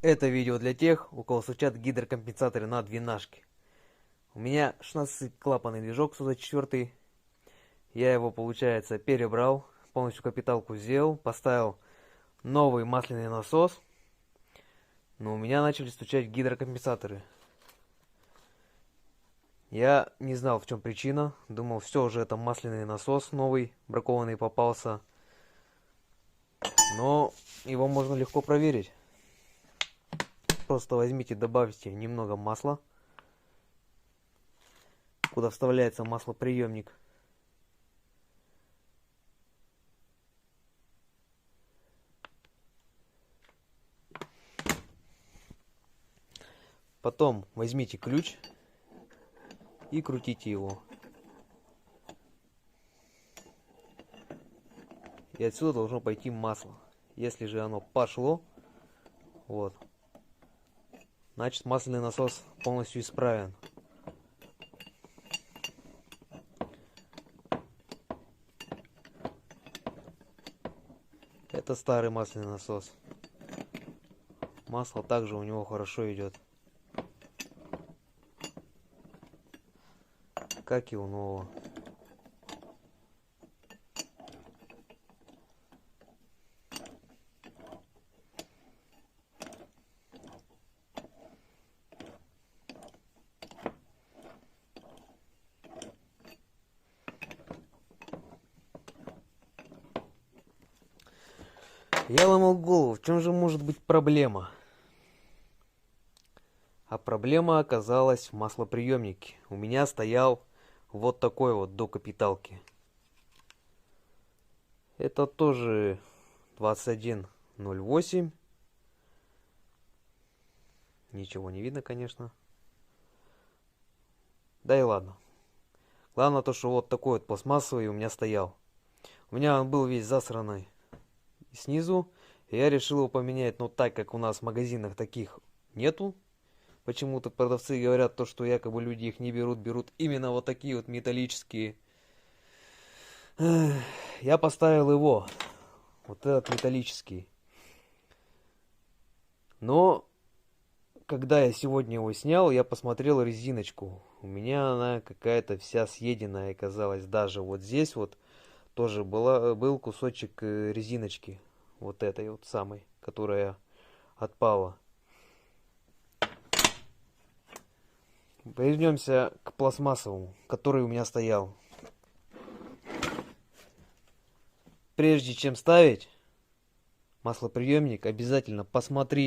Это видео для тех, у кого стучат гидрокомпенсаторы на двенашке. У меня 16-клапанный движок СУЗа-4. Я его, получается, перебрал, полностью капиталку сделал, поставил новый масляный насос. Но у меня начали стучать гидрокомпенсаторы. Я не знал, в чем причина. Думал, все, уже это масляный насос новый, бракованный попался. Но его можно легко проверить. Просто возьмите, добавьте немного масла, куда вставляется маслоприемник. Потом возьмите ключ и крутите его. И отсюда должно пойти масло. Если же оно пошло, вот, значит масляный насос полностью исправен. Это старый масляный насос. Масло также у него хорошо идет, как и у нового. Я ломал голову, в чем же может быть проблема? А проблема оказалась в маслоприемнике. У меня стоял вот такой вот до капиталки. Это тоже 2108. Ничего не видно, конечно. Да и ладно. Главное то, что вот такой вот пластмассовый у меня стоял. У меня он был весь засранный снизу. И я решил его поменять, но так как у нас в магазинах таких нету, почему-то продавцы говорят то, что якобы люди их не берут, берут именно вот такие вот металлические. Я поставил его, вот этот металлический. Но когда я сегодня его снял, я посмотрел резиночку. У меня она какая-то вся съеденная оказалась. Даже вот здесь вот тоже был кусочек резиночки. Вот этой вот самой, которая отпала. Вернемся к пластмассовому, который у меня стоял. Прежде чем ставить маслоприемник, обязательно посмотри